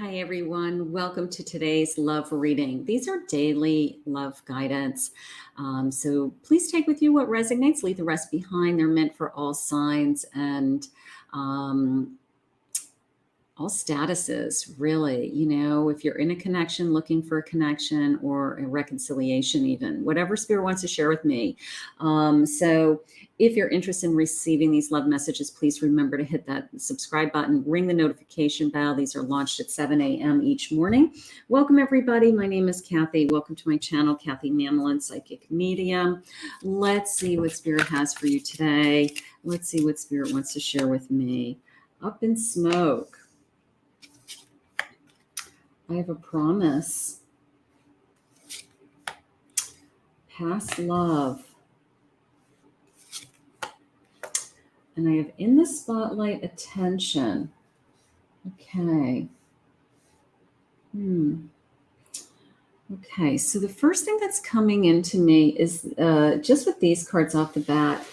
Hi, everyone. Welcome to today's love reading. These are daily love guidance. So please take with you what resonates, leave the rest behind. They're meant for all signs and all statuses, really. You know, if you're in a connection, looking for a connection or a reconciliation, even whatever spirit wants to share with me. So if you're interested in receiving these love messages, please remember to hit that subscribe button, ring the notification bell. These are launched at 7 a.m. each morning. Welcome, everybody. My name is Kathy. Welcome to my channel, Kathy Mamolen, Psychic Medium. Let's see what spirit has for you today. Let's see what spirit wants to share with me. Up in smoke. I have a promise. Past love. And I have in the spotlight attention. Okay. Okay, so the first thing that's coming into me is just with these cards off the bat.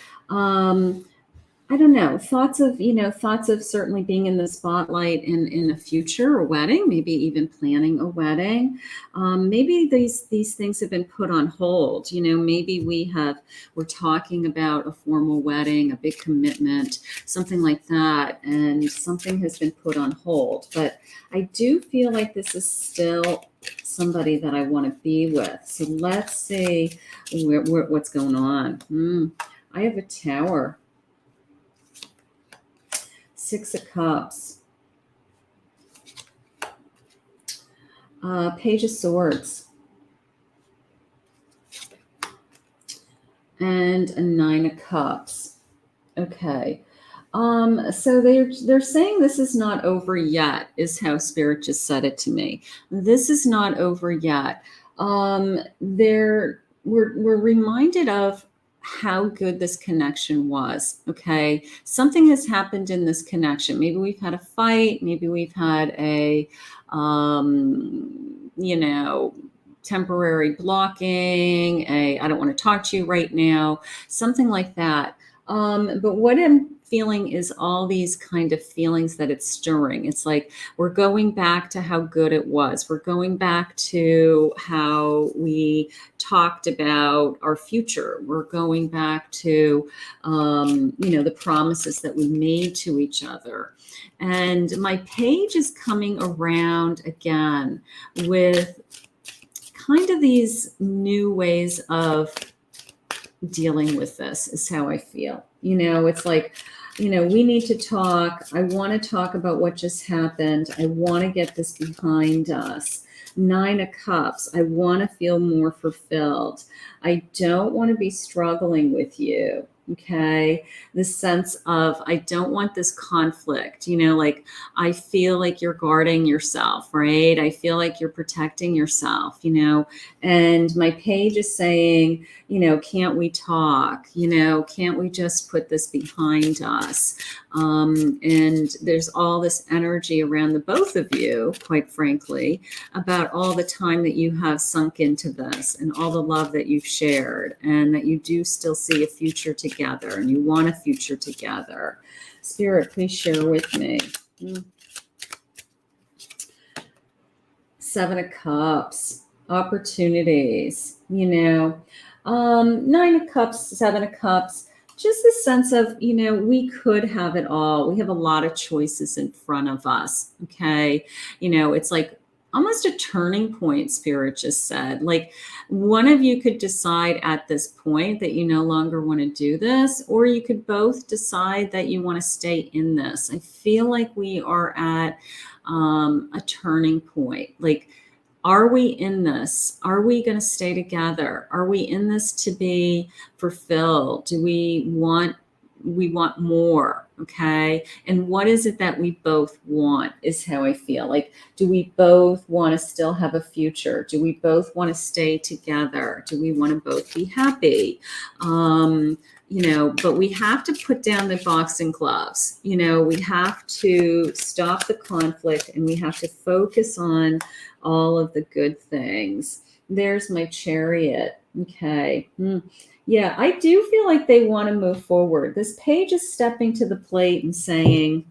I don't know, thoughts of certainly being in the spotlight in a future, a wedding, maybe even planning a wedding. Maybe these things have been put on hold. You know, maybe we're talking about a formal wedding, a big commitment, something like that, and something has been put on hold. But I do feel like this is still somebody that I want to be with. So let's see what's going on. I have a Tower. 6 of Cups, Page of Swords, and a 9 of Cups. Okay, so they're saying this is not over yet, is how Spirit just said it to me. This is not over yet. We're reminded of how good this connection was. Okay, something has happened in this connection. Maybe we've had a fight, maybe we've had a temporary blocking, I don't want to talk to you right now, something like that. But what I'm feeling is all these kind of feelings that it's stirring. It's like we're going back to how good it was. We're going back to how we talked about our future. We're going back to, the promises that we made to each other. And my page is coming around again with kind of these new ways of dealing with this, is how I feel. You know, it's like, we need to talk. I want to talk about what just happened. I want to get this behind us. 9 of Cups. I want to feel more fulfilled. I don't want to be struggling with you. Okay. The sense of, I don't want this conflict, like I feel like you're guarding yourself, right? I feel like you're protecting yourself, and my page is saying, can't we talk? Can't we just put this behind us? And there's all this energy around the both of you, quite frankly, about all the time that you have sunk into this and all the love that you've shared, and that you do still see a future together and you want a future together. Spirit, please share with me. 7 of Cups, opportunities, 9 of Cups, 7 of Cups, just the sense of, we could have it all. We have a lot of choices in front of us. Okay. It's like almost a turning point, Spirit just said. Like one of you could decide at this point that you no longer want to do this, or you could both decide that you want to stay in this. I feel like we are at a turning point. Like, are we in this? Are we going to stay together? Are we in this to be fulfilled? Do we want more? Okay. And what is it that we both want, is how I feel. Like, do we both want to still have a future? Do we both want to stay together? Do we want to both be happy? But we have to put down the boxing gloves. We have to stop the conflict, and we have to focus on all of the good things. There's my Chariot. Okay. Yeah, I do feel like they want to move forward. This page is stepping to the plate and saying,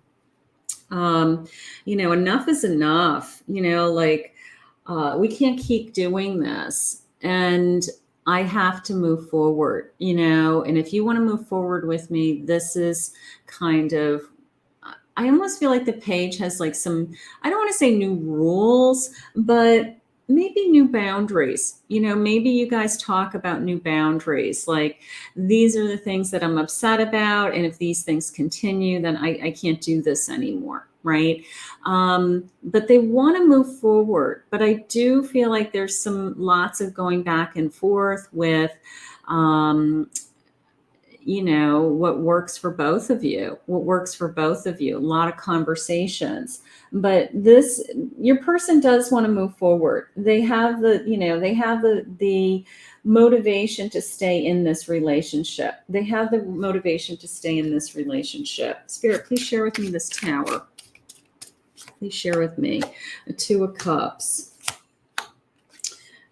Enough is enough, like we can't keep doing this. And I have to move forward, and if you want to move forward with me, this is kind of, I almost feel like the page has like some, I don't want to say new rules, but maybe new boundaries. Maybe you guys talk about new boundaries. Like, these are the things that I'm upset about. And if these things continue, then I can't do this anymore. Right. But they want to move forward. But I do feel like there's some lots of going back and forth with, what works for both of you, a lot of conversations. But your person does want to move forward. They have the motivation to stay in this relationship. Spirit, please share with me this Tower. Please share with me a Two of Cups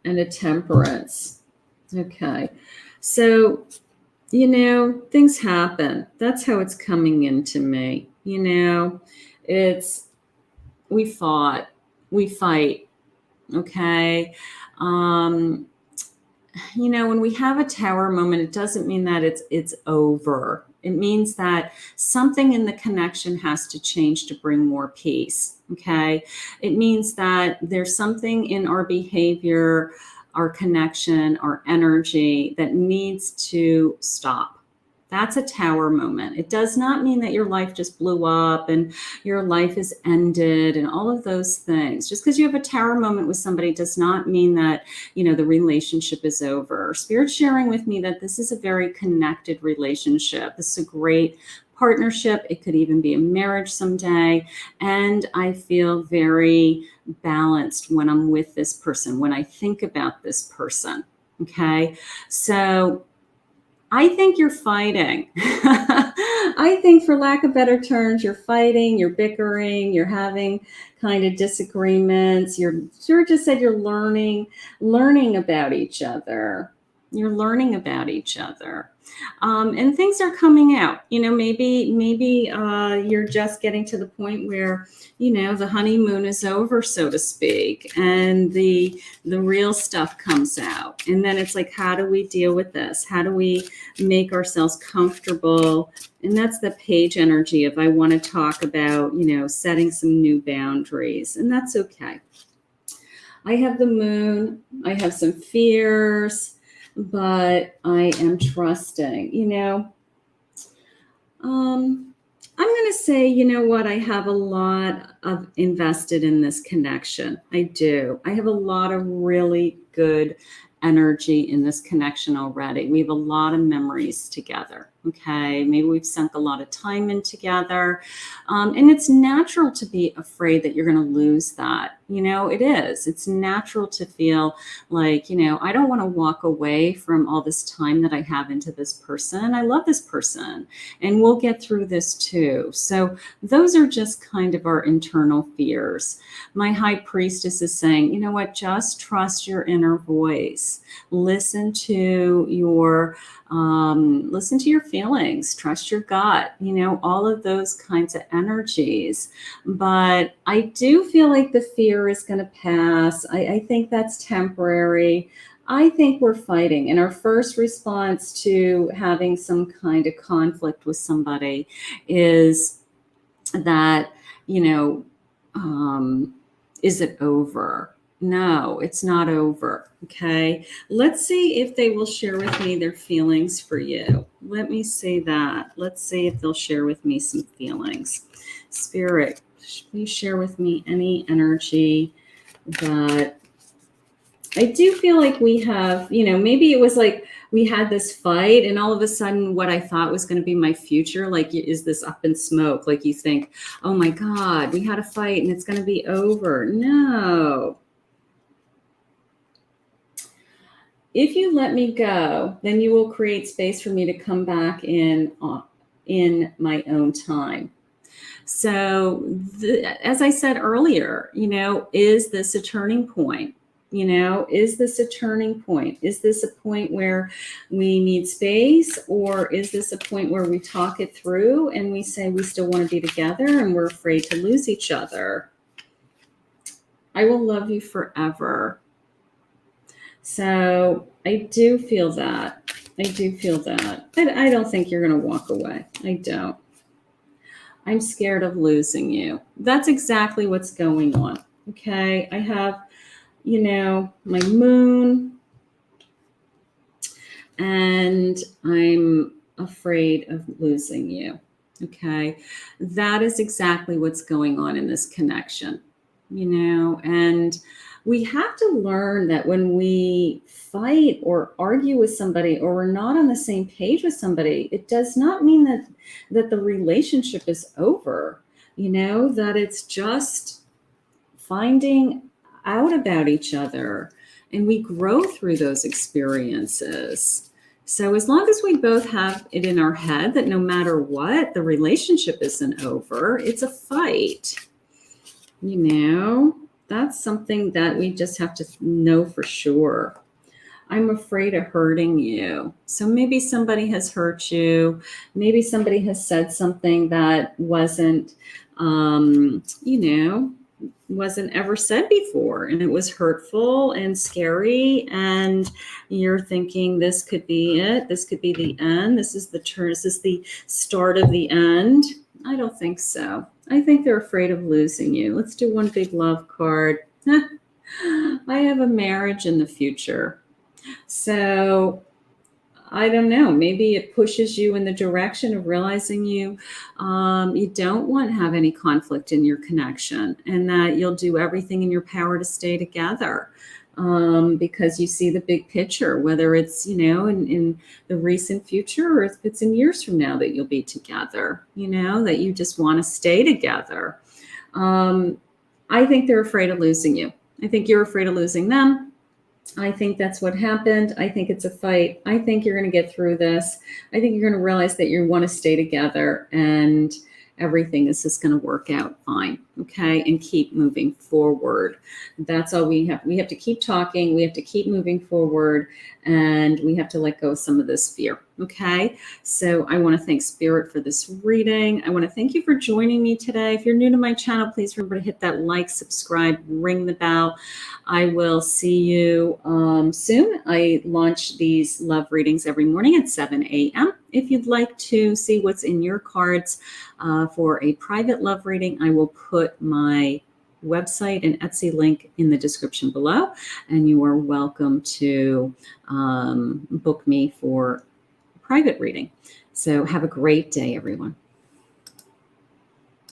and a Temperance. Okay. So, things happen. That's how it's coming into me. We fight. Okay. When we have a Tower moment, it doesn't mean that it's over. It means that something in the connection has to change to bring more peace. Okay. It means that there's something in our behavior, our connection, our energy that needs to stop. That's a Tower moment. It does not mean that your life just blew up and your life is ended and all of those things. Just because you have a Tower moment with somebody does not mean that, the relationship is over. Spirit's sharing with me that this is a very connected relationship. This is a great partnership. It could even be a marriage someday. And I feel very balanced when I'm with this person, when I think about this person. Okay. So I think you're fighting. I think, for lack of better terms, you're fighting, you're bickering, you're having kind of disagreements. Sure just said you're learning about each other. You're learning about each other. And things are coming out. Maybe you're just getting to the point where, the honeymoon is over, so to speak, and the real stuff comes out. And then it's like, how do we deal with this? How do we make ourselves comfortable? And that's the Page energy of, I want to talk about, setting some new boundaries. And that's okay. I have the Moon. I have some fears, but I am trusting. I'm going to say, I have a lot of invested in this connection. I do. I have a lot of really good energy in this connection already. We have a lot of memories together. Okay. Maybe we've sunk a lot of time in together. And it's natural to be afraid that you're going to lose that. It is. It's natural to feel like, I don't want to walk away from all this time that I have into this person. I love this person and we'll get through this too. So those are just kind of our internal fears. My High Priestess is saying, you know what, just trust your inner voice. Listen to your feelings, trust your gut, all of those kinds of energies. But I do feel like the fear is going to pass. I think that's temporary. I think we're fighting. And our first response to having some kind of conflict with somebody is that, is it over? No, it's not over. Okay. Let's see if they will share with me their feelings for you. Let me say that. Let's see if they'll share with me some feelings. Spirit, please share with me any energy that I do feel like we have, maybe it was like we had this fight and all of a sudden what I thought was going to be my future, like, is this up in smoke? Like, you think, oh my God, we had a fight and it's going to be over. No. If you let me go, then you will create space for me to come back in my own time. So as I said earlier, is this a turning point? You know, is this a turning point? Is this a point where we need space, or is this a point where we talk it through and we say we still want to be together and we're afraid to lose each other? I will love you forever. So I do feel that. I do feel that. I don't think you're going to walk away. I don't. I'm scared of losing you. That's exactly what's going on. Okay. I have, you know, my moon, and I'm afraid of losing you. Okay. That is exactly what's going on in this connection, you know, and we have to learn that when we fight or argue with somebody, or we're not on the same page with somebody, it does not mean that the relationship is over, you know, that it's just finding out about each other, and we grow through those experiences. So as long as we both have it in our head that no matter what, the relationship isn't over, it's a fight, you know, that's something that we just have to know for sure. I'm afraid of hurting you. So maybe somebody has hurt you. Maybe somebody has said something that wasn't, you know, wasn't ever said before, and it was hurtful and scary, and you're thinking this could be it, this could be the end, this is the turn, this is the start of the end. I don't think so. I think they're afraid of losing you. Let's do one big love card. I have a marriage in the future. So I don't know, maybe it pushes you in the direction of realizing you don't want to have any conflict in your connection, and that you'll do everything in your power to stay together, because you see the big picture, whether it's, you know, in the recent future, or if it's in years from now that you'll be together, you know, that you just want to stay together. I think they're afraid of losing you. I think you're afraid of losing them. I think that's what happened. I think it's a fight. I think you're going to get through this. I think you're going to realize that you want to stay together, and everything is just going to work out fine. Okay. And keep moving forward. That's all we have. We have to keep talking. We have to keep moving forward, and we have to let go of some of this fear. Okay. So I want to thank Spirit for this reading. I want to thank you for joining me today. If you're new to my channel, please remember to hit that like, subscribe, ring the bell. I will see you soon. I launch these love readings every morning at 7 a.m. If you'd like to see what's in your cards for a private love reading, I will put my website and Etsy link in the description below, and you are welcome to book me for private reading. So have a great day, everyone.